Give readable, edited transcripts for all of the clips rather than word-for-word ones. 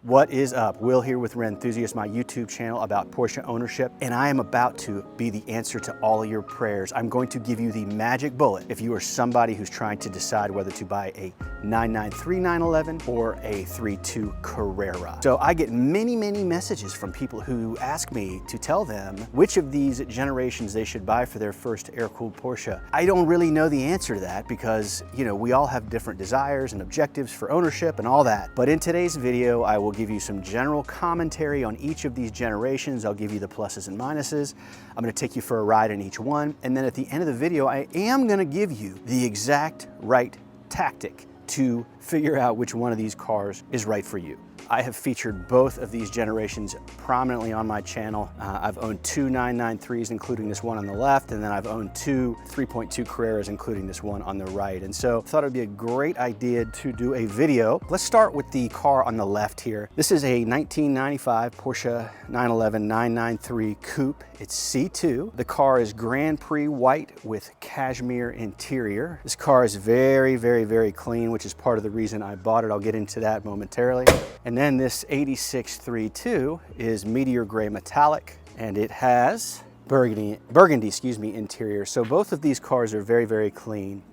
What is up? Will here with Red Enthusiast, my YouTube channel about Porsche ownership, and I am about to be the answer to all of your prayers. I'm going to give you the magic bullet if you are somebody who's trying to decide whether to buy a 993 911 or a 3.2 Carrera. So I get many messages from people who ask me to tell them which of these generations they should buy for their first air-cooled Porsche. I don't really know the answer to that because, you know, we all have different desires and objectives for ownership and all that. But in today's video, I will give you some general commentary on each of these generations. I'll give you the pluses and minuses. I'm going to take you for a ride in each one. And then at the end of the video, I am going to give you the exact right tactic to figure out which one of these cars is right for you. I have featured both of these generations prominently on my channel. I've owned two 993s, including this one on the left, and then I've owned two 3.2 Carreras, including this one on the right. And so I thought it'd be a great idea to do a video. Let's start with the car on the left here. This is a 1995 Porsche 911 993 Coupe. It's C2. The car is Grand Prix white with cashmere interior. This car is very clean, which is part of the reason I bought it. I'll get into that momentarily. And then this 86 3.2 is meteor gray metallic, and it has burgundy interior. So both of these cars are very clean.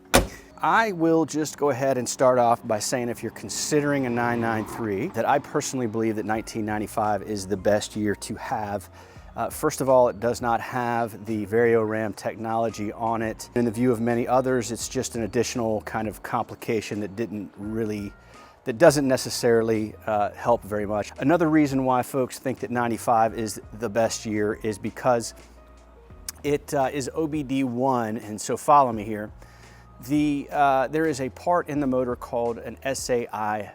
I will just go ahead and start off by saying, if you're considering a 993, that I personally believe that 1995 is the best year to have. First of all, it does not have the VarioRAM technology on it. In the view of many others, it's just an additional kind of complication that doesn't necessarily help very much. Another reason why folks think that 95 is the best year is because it is OBD1, and so follow me here. There is a part in the motor called an SAI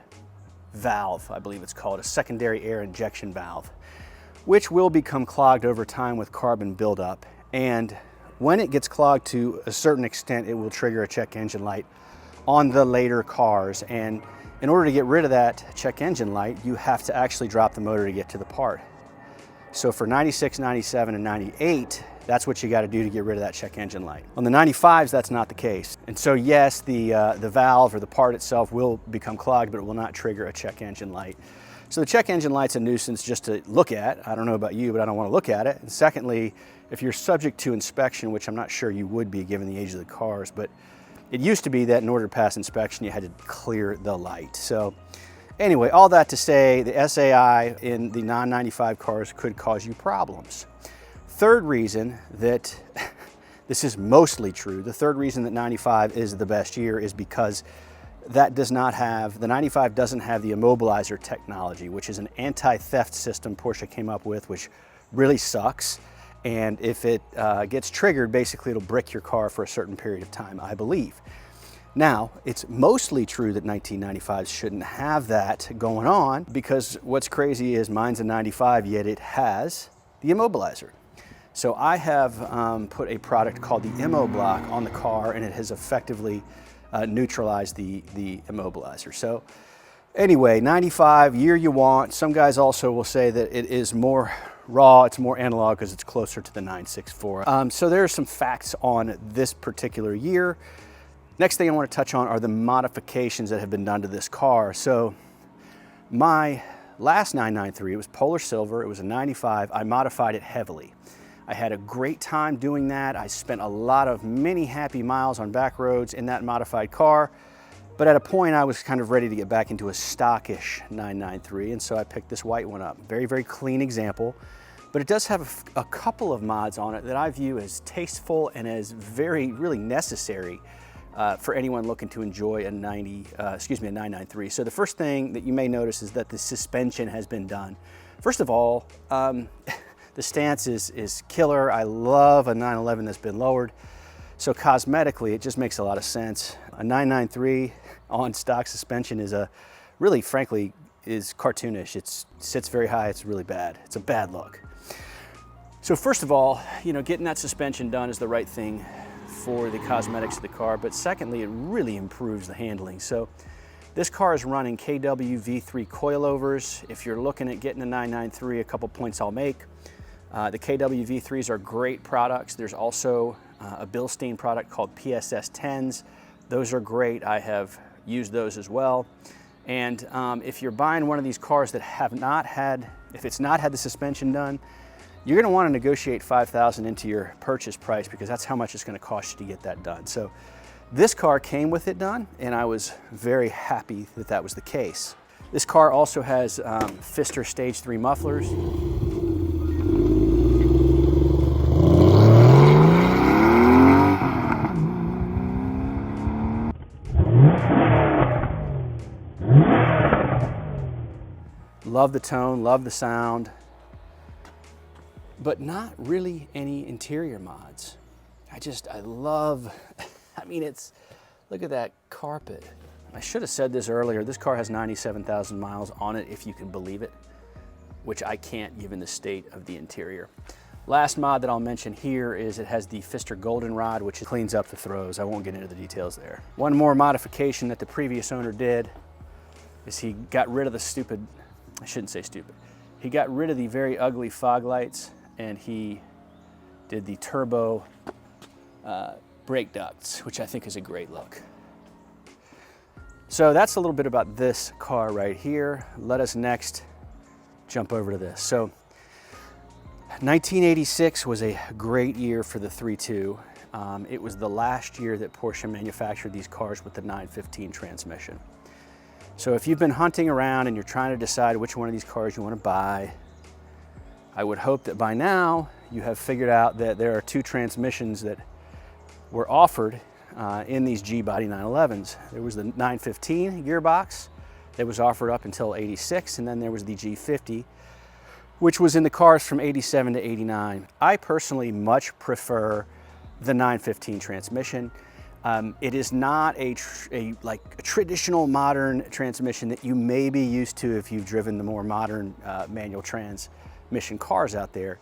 valve, I believe it's called, a secondary air injection valve, which will become clogged over time with carbon buildup. And when it gets clogged to a certain extent, it will trigger a check engine light on the later cars. And in order to get rid of that check engine light, you have to actually drop the motor to get to the part. So for 96, 97, and 98, that's what you got to do to get rid of that check engine light. On the 95s, that's not the case. And so yes, the valve or the part itself will become clogged, but it will not trigger a check engine light. So the check engine light's a nuisance just to look at. I don't know about you, but I don't want to look at it. And secondly, if you're subject to inspection, which I'm not sure you would be given the age of the cars, but it used to be that in order to pass inspection, you had to clear the light. So anyway, all that to say, the SAI in the non-95 cars could cause you problems. Third reason that this is mostly true, the third reason that 95 is the best year is because the 95 doesn't have the immobilizer technology, which is an anti-theft system Porsche came up with, which really sucks. And if it gets triggered, basically it'll brick your car for a certain period of time, I believe. Now, it's mostly true that 1995s shouldn't have that going on, because what's crazy is mine's a 95, yet it has the immobilizer. So I have put a product called the Immo Block on the car, and it has effectively neutralized the immobilizer. So anyway, 95, year you want. Some guys also will say that it is more raw, it's more analog because it's closer to the 964. So there are some facts on this particular year. Next thing I want to touch on are the modifications that have been done to this car. So my last 993, it was Polar Silver, it was a 95, I modified it heavily. I had a great time doing that. I spent many happy miles on back roads in that modified car. But at a point, I was kind of ready to get back into a stockish 993, and so I picked this white one up. Very clean example, but it does have a couple of mods on it that I view as tasteful and as really necessary for anyone looking to enjoy a 993. So the first thing that you may notice is that the suspension has been done. First of all, the stance is killer. I love a 911 that's been lowered. So cosmetically, it just makes a lot of sense. A 993 on stock suspension is frankly, is cartoonish. It sits very high, it's really bad. It's a bad look. So first of all, you know, getting that suspension done is the right thing for the cosmetics of the car, but secondly, it really improves the handling. So this car is running KW V3 coilovers. If you're looking at getting a 993, a couple points I'll make. The KW V3s are great products. There's also a Bilstein product called PSS 10s. Those are great. I have used those as well. And if you're buying one of these cars that if it's not had the suspension done, you're gonna wanna negotiate $5,000 into your purchase price, because that's how much it's gonna cost you to get that done. So this car came with it done, and I was very happy that that was the case. This car also has Pfister Stage 3 mufflers. Love the tone, love the sound, but not really any interior mods. I love, I mean, look at that carpet. I should have said this earlier, this car has 97,000 miles on it, if you can believe it, which I can't given the state of the interior. Last mod that I'll mention here is it has the Pfister Goldenrod, which cleans up the throws. I won't get into the details there. One more modification that the previous owner did is he got rid of the stupid, I shouldn't say stupid, he got rid of the very ugly fog lights, and he did the turbo brake ducts, which I think is a great look. So that's a little bit about this car right here. Let us next jump over to this. So 1986 was a great year for the 3.2. It was the last year that Porsche manufactured these cars with the 915 transmission. So if you've been hunting around and you're trying to decide which one of these cars you want to buy, I would hope that by now you have figured out that there are two transmissions that were offered in these G-body 911s. There was the 915 gearbox that was offered up until 86, and then there was the G50, which was in the cars from 87 to 89. I personally much prefer the 915 transmission. It is not a traditional modern transmission that you may be used to if you've driven the more modern manual transmission cars out there.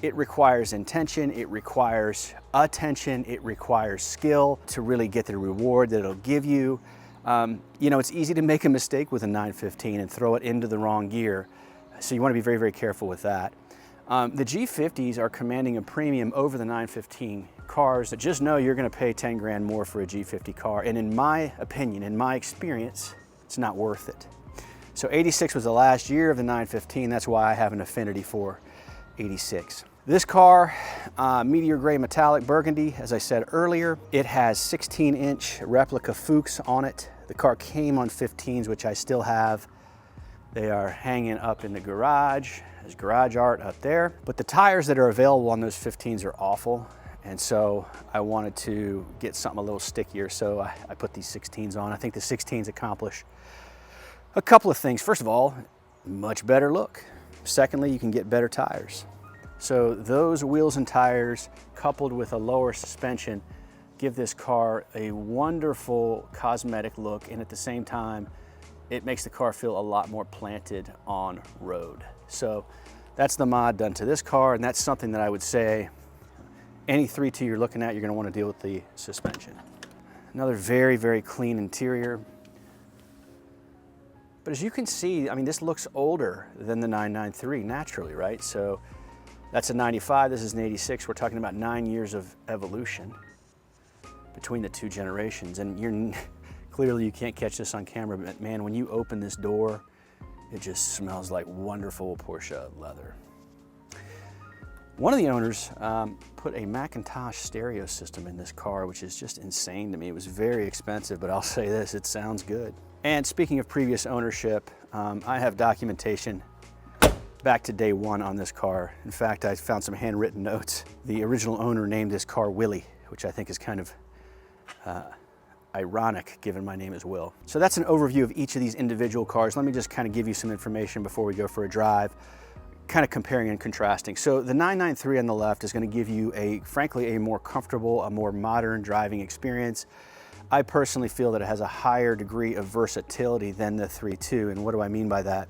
It requires intention, it requires attention, it requires skill to really get the reward that it'll give you. You know, it's easy to make a mistake with a 915 and throw it into the wrong gear. So you want to be very, very careful with that. The G50s are commanding a premium over the 915 cars. Just know you're going to pay 10 grand more for a G50 car. And in my opinion, in my experience, it's not worth it. So 86 was the last year of the 915. That's why I have an affinity for 86. This car, Meteor Gray Metallic Burgundy, as I said earlier, it has 16-inch replica Fuchs on it. The car came on 15s, which I still have. They are hanging up in the garage. There's garage art up there. But the tires that are available on those 15s are awful. And so I wanted to get something a little stickier, so I put these 16s on. I think the 16s accomplish a couple of things. First of all, much better look. Secondly, you can get better tires. So those wheels and tires, coupled with a lower suspension, give this car a wonderful cosmetic look, and at the same time, it makes the car feel a lot more planted on road. So that's the mod done to this car, and that's something that I would say any 3.2 you're looking at, you're gonna wanna deal with the suspension. Another very, very clean interior. But as you can see, I mean, this looks older than the 993 naturally, right? So that's a 95, this is an 86. We're talking about 9 years of evolution between the two generations. And clearly you can't catch this on camera, but man, when you open this door, it just smells like wonderful Porsche leather. One of the owners put a Macintosh stereo system in this car, which is just insane to me. It was very expensive, but I'll say this, it sounds good. And speaking of previous ownership, I have documentation back to day one on this car. In fact, I found some handwritten notes. The original owner named this car Willie, which I think is kind of ironic given my name is Will. So that's an overview of each of these individual cars. Let me just kind of give you some information before we go for a drive, kind of comparing and contrasting. So the 993 on the left is going to give you frankly, a more comfortable, a more modern driving experience. I personally feel that it has a higher degree of versatility than the 3.2. And what do I mean by that?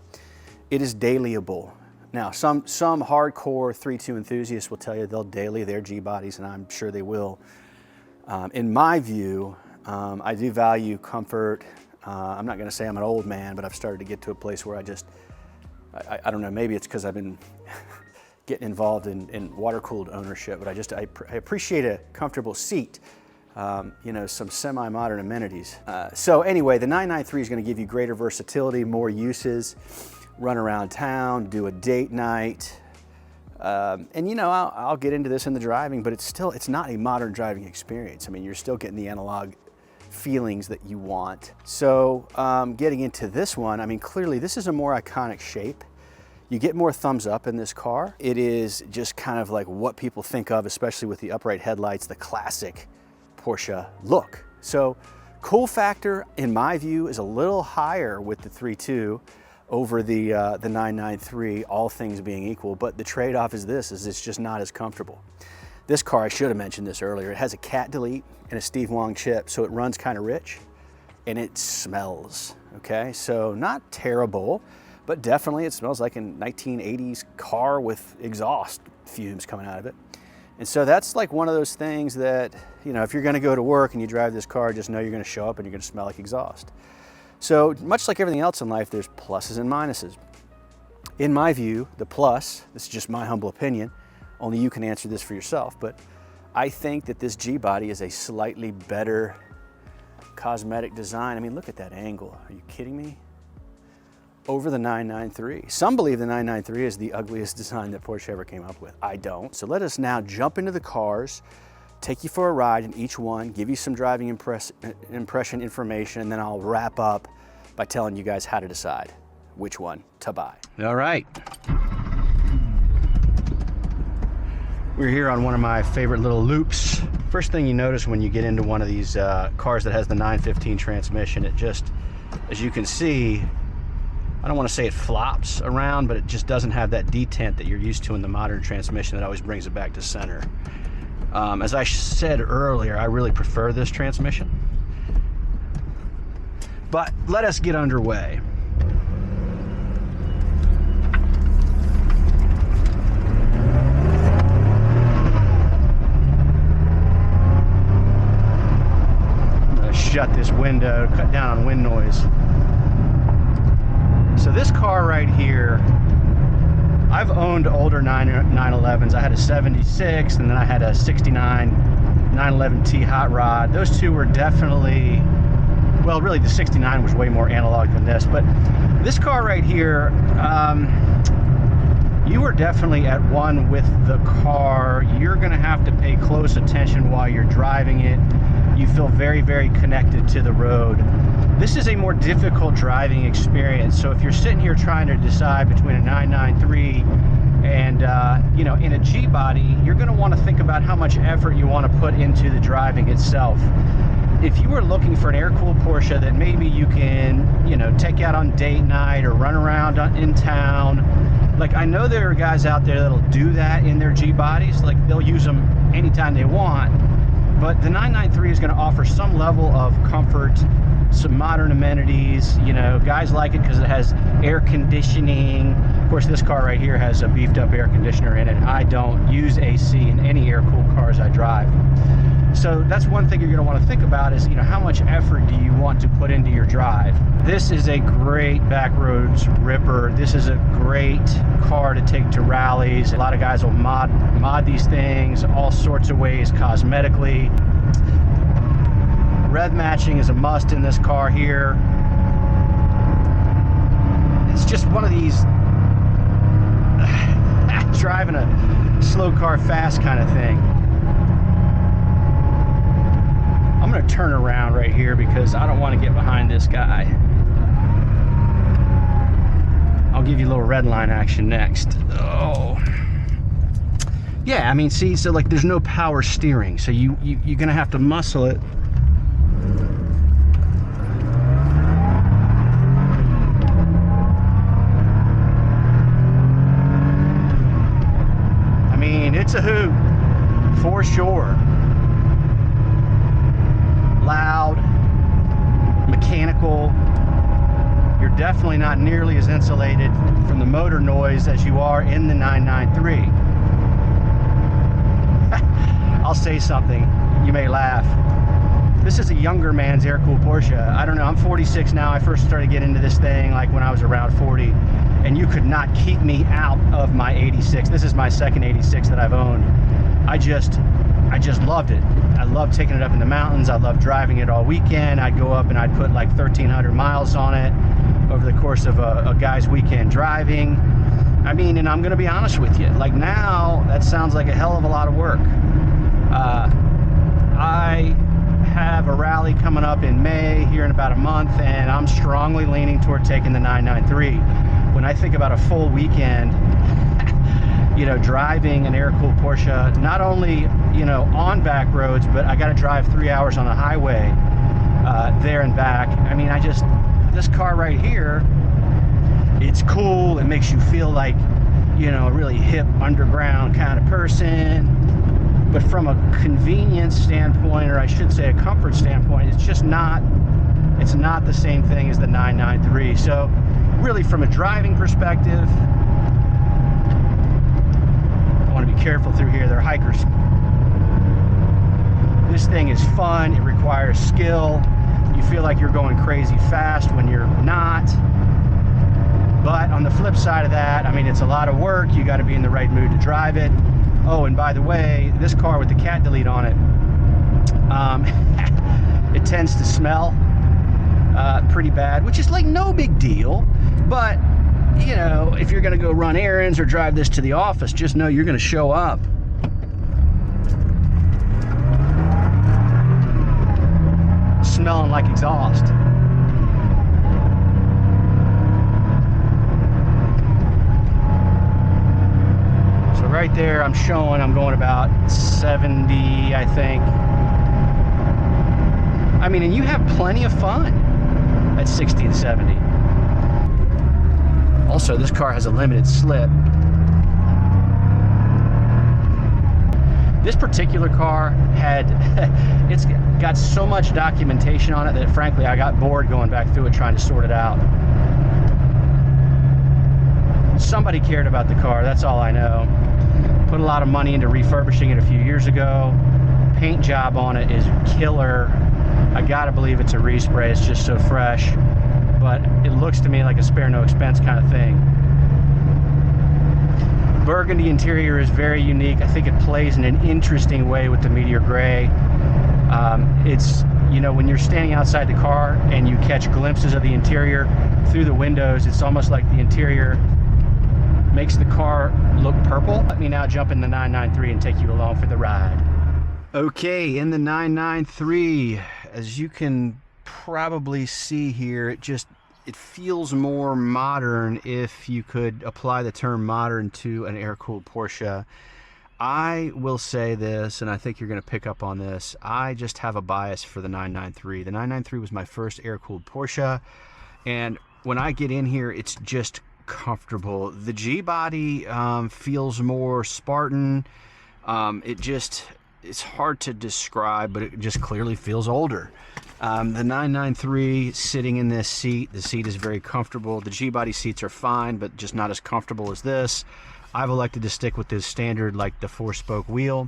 It is dailyable. Now, some hardcore 3.2 enthusiasts will tell you they'll daily their G-bodies, and I'm sure they will. In my view, I do value comfort. I'm not gonna say I'm an old man, but I've started to get to a place where I don't know, maybe it's because I've been getting involved in water-cooled ownership, but I appreciate a comfortable seat. you know, some semi-modern amenities. So anyway, the 993 is going to give you greater versatility, more uses, run around town, do a date night. And you know, I'll get into this in the driving, but it's not a modern driving experience. I mean, you're still getting the analog feelings that you want. So getting into this one, I mean, clearly this is a more iconic shape. You get more thumbs up in this car. It is just kind of like what people think of, especially with the upright headlights, the classic Porsche look. So cool factor, in my view, is a little higher with the 3.2 over the 993, all things being equal, but the trade-off is it's just not as comfortable. This car, I should have mentioned this earlier, it has a cat delete and a Steve Wong chip, so it runs kind of rich and it smells, okay? So not terrible, but definitely it smells like a 1980s car with exhaust fumes coming out of it. And so that's like one of those things that, you know, if you're gonna go to work and you drive this car, just know you're gonna show up and you're gonna smell like exhaust. So much like everything else in life, there's pluses and minuses. In my view, the plus, this is just my humble opinion, only you can answer this for yourself, but I think that this G-body is a slightly better cosmetic design. I mean, look at that angle. Are you kidding me? Over the 993. Some believe the 993 is the ugliest design that Porsche ever came up with. I don't. So let us now jump into the cars, take you for a ride in each one, give you some driving impression information, and then I'll wrap up by telling you guys how to decide which one to buy. All right. We're here on one of my favorite little loops. First thing you notice when you get into one of these cars that has the 915 transmission, it just, as you can see, I don't want to say it flops around, but it just doesn't have that detent that you're used to in the modern transmission that always brings it back to center. As I said earlier, I really prefer this transmission. But let us get underway. I'm going to shut this window, cut down on wind noise. So this car right here, I've owned older 911s. I had a 76 and then I had a 69 911T hot rod. Those two were definitely, well, really the 69 was way more analog than this, but this car right here, you are definitely at one with the car. You're gonna have to pay close attention while you're driving it. You feel very, very connected to the road. This is a more difficult driving experience. So if you're sitting here trying to decide between a 993 and, you know, in a G-body, you're gonna wanna think about how much effort you wanna put into the driving itself. If you were looking for an air-cooled Porsche that maybe you can, you know, take out on date night or run around in town, like I know there are guys out there that'll do that in their G-bodies, like they'll use them anytime they want, but the 993 is gonna offer some level of comfort, some modern amenities. You know, guys like it because it has air conditioning. Of course, this car right here has a beefed up air conditioner in it. I don't use AC in any air-cooled cars I drive. So that's one thing you're going to want to think about is, you know, how much effort do you want to put into your drive? This is a great backroads ripper. This is a great car to take to rallies. A lot of guys will mod these things all sorts of ways cosmetically. Rev matching is a must in this car here. It's just one of these driving a slow car fast kind of thing. I'm gonna turn around right here because I don't want to get behind this guy. I'll give you a little red line action next. Oh. Yeah, I mean, see, so like there's no power steering, so you're gonna have to muscle it. I mean, it's a hoot for sure. Loud, mechanical. You're definitely not nearly as insulated from the motor noise as you are in the 993. I'll say something, you may laugh. This is a younger man's air-cooled Porsche. I don't know, I'm 46 now. I first started getting into this thing like when I was around 40, and you could not keep me out of my 86. This is my second 86 that I've owned. I just loved it. I love taking it up in the mountains. I love driving it all weekend. I'd go up and I'd put like 1,300 miles on it over the course of a guy's weekend driving. I mean, and I'm gonna be honest with you, like now, that sounds like a hell of a lot of work. I have a rally coming up in May, here in about a month, and I'm strongly leaning toward taking the 993. When I think about a full weekend, you know, driving an air-cooled Porsche, not only, you know, on back roads, but I gotta drive 3 hours on a highway there and back. I mean, this car right here, it's cool. It makes you feel like, you know, a really hip underground kind of person. But from a convenience standpoint, or I should say a comfort standpoint, it's just not, it's not the same thing as the 993. So really from a driving perspective, I want to be careful through here. They're hikers. This thing is fun. It requires skill. You feel like you're going crazy fast when you're not. But on the flip side of that, I mean, it's a lot of work. You got to be in the right mood to drive it. Oh, and by the way, this car with the cat delete on it, it tends to smell pretty bad, which is like no big deal. But, you know, if you're going to go run errands or drive this to the office, just know you're going to show up. Smelling like exhaust. So right there, I'm showing I'm going about 70, I think. I mean, and you have plenty of fun at 60 and 70. Also, this car has a limited slip. This particular car had, it's got so much documentation on it that frankly I got bored going back through it trying to sort it out. Somebody cared about the car, that's all I know. Put a lot of money into refurbishing it a few years ago. Paint job on it is killer. I gotta believe it's a respray, it's just so fresh. But it looks to me like a spare no expense kind of thing. Burgundy interior is very unique. I think it plays in an interesting way with the Meteor Gray. It's, you know, when you're standing outside the car and you catch glimpses of the interior through the windows, it's almost like the interior makes the car look purple. Let me now jump in the 993 and take you along for the ride. Okay, in the 993, as you can probably see here, it feels more modern, if you could apply the term modern to an air-cooled Porsche. I will say this, and I think you're going to pick up on this, I just have a bias for the 993. The 993 was my first air-cooled Porsche, and when I get in here, it's just comfortable. The G-body feels more Spartan. It's hard to describe, but it just clearly feels older. The 993 sitting in this seat, the seat is very comfortable. The G-body seats are fine, but just not as comfortable as this. I've elected to stick with this standard, like the 4-spoke wheel.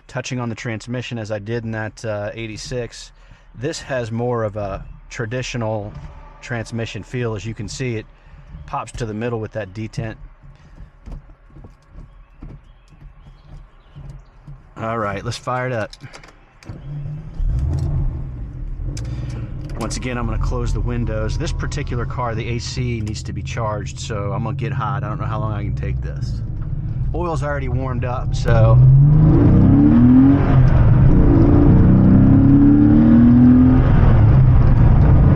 Touching on the transmission as I did in that 86, this has more of a traditional transmission feel. As you can see, it pops to the middle with that detent. All right, let's fire it up. Once again, I'm going to close the windows. This particular car, the AC needs to be charged, so I'm going to get hot. I don't know how long I can take this. Oil's already warmed up, so.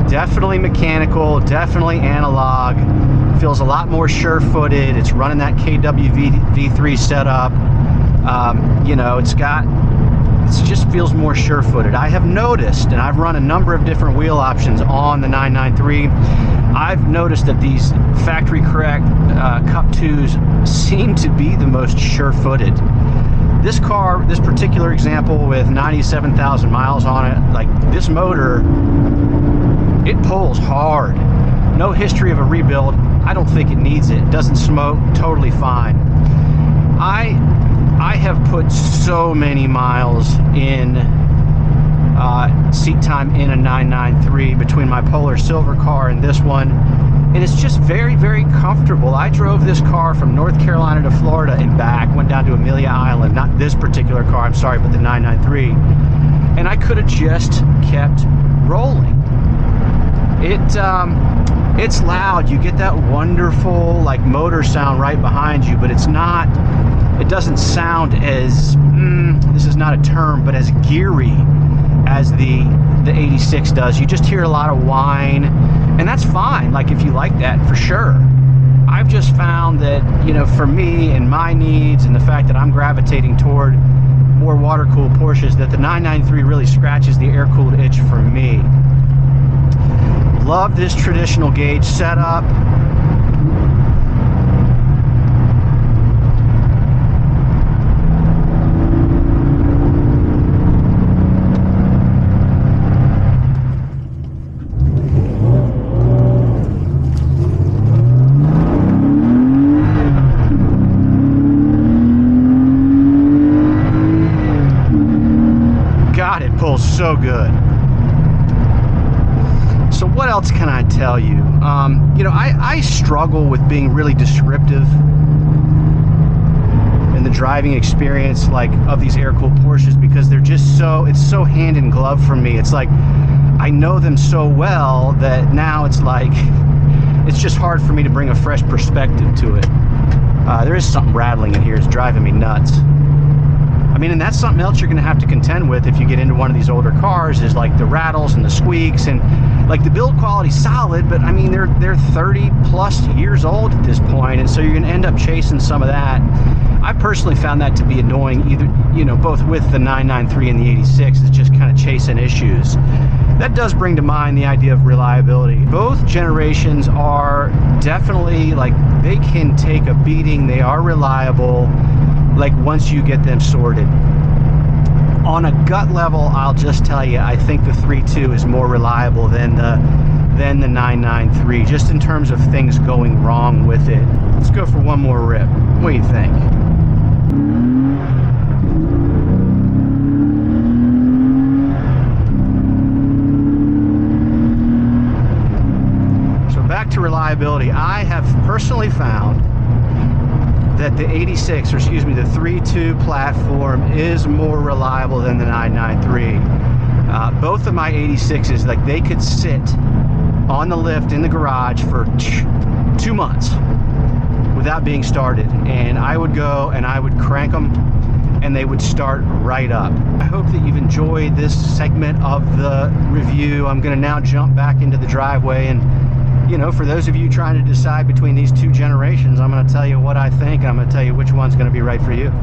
Definitely mechanical, definitely analog. Feels a lot more sure-footed. It's running that KW V3 setup. You know, it just feels more sure-footed. I have noticed, and I've run a number of different wheel options on the 993, I've noticed that these factory correct Cup 2s seem to be the most sure-footed. This car, this particular example with 97,000 miles on it, like this motor, it pulls hard. No history of a rebuild. I don't think it needs it. It doesn't smoke, totally fine. I have put so many miles in seat time in a 993 between my Polar Silver car and this one, and it's just very, very comfortable. I drove this car from North Carolina to Florida and back, went down to Amelia Island, not this particular car, I'm sorry, but the 993. and I could have just kept rolling. It's loud. You get that wonderful like motor sound right behind you, but it doesn't sound as, this is not a term, but as geary as the 86 does. You just hear a lot of whine, and that's fine, like if you like that, for sure. I've just found that, you know, for me and my needs and the fact that I'm gravitating toward more water-cooled Porsches, that the 993 really scratches the air-cooled itch for me. Love this traditional gauge setup. God, it pulls so good. So what else can I tell you? You know, I struggle with being really descriptive in the driving experience, like, of these air-cooled Porsches, because they're just it's so hand in glove for me. It's like I know them so well that now it's like it's just hard for me to bring a fresh perspective to it. There is something rattling in here. It's driving me nuts. I mean, and that's something else you're going to have to contend with if you get into one of these older cars, is like the rattles and the squeaks, and like the build quality's solid, but I mean, they're 30 plus years old at this point, and so you're going to end up chasing some of that. I personally found that to be annoying, either, you know, both with the 993 and the 86, is just kind of chasing issues. That does bring to mind the idea of reliability. Both generations are definitely, like, they can take a beating. They are reliable, like, once you get them sorted. On a gut level, I'll just tell you, I think the 3.2 is more reliable than the 993, just in terms of things going wrong with it. Let's go for one more rip. What do you think? So back to reliability. I have personally found that the 86, or excuse me, the 3.2 platform is more reliable than the 993. Both of my 86s, like, they could sit on the lift in the garage for 2 months without being started, and I would go and I would crank them and they would start right up. I hope that you've enjoyed this segment of the review. I'm going to now jump back into the driveway, and you know, for those of you trying to decide between these two generations, I'm going to tell you what I think, and I'm going to tell you which one's going to be right for you.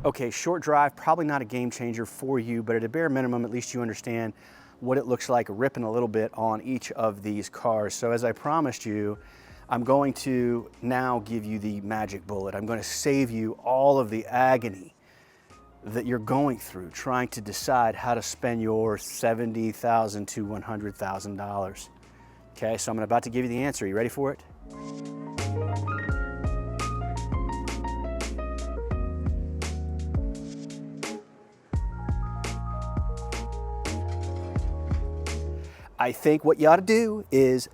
Okay, short drive, probably not a game changer for you, but at a bare minimum, at least you understand what it looks like ripping a little bit on each of these cars. So as I promised you, I'm going to now give you the magic bullet. I'm going to save you all of the agony that you're going through trying to decide how to spend your $70,000 to $100,000. Okay, so I'm about to give you the answer. You ready for it? I think what you ought to do is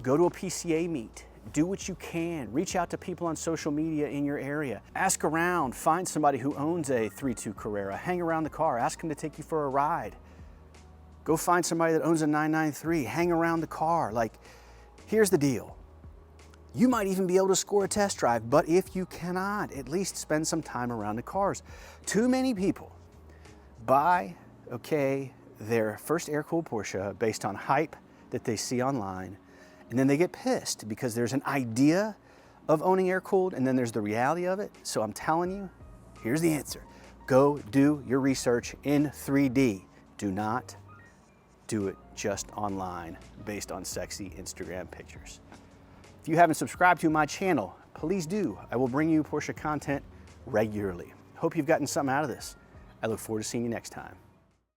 go to a PCA meet. Do what you can. Reach out to people on social media in your area. Ask around. Find somebody who owns a 3.2 Carrera. Hang around the car. Ask them to take you for a ride. Go find somebody that owns a 993, hang around the car. Like, here's the deal. You might even be able to score a test drive, but if you cannot, at least spend some time around the cars. Too many people buy, okay, their first air-cooled Porsche based on hype that they see online, and then they get pissed because there's an idea of owning air-cooled, and then there's the reality of it. So I'm telling you, here's the answer. Go do your research in 3D. Do not do it just online based on sexy Instagram pictures. If you haven't subscribed to my channel, please do. I will bring you Porsche content regularly. Hope you've gotten something out of this. I look forward to seeing you next time.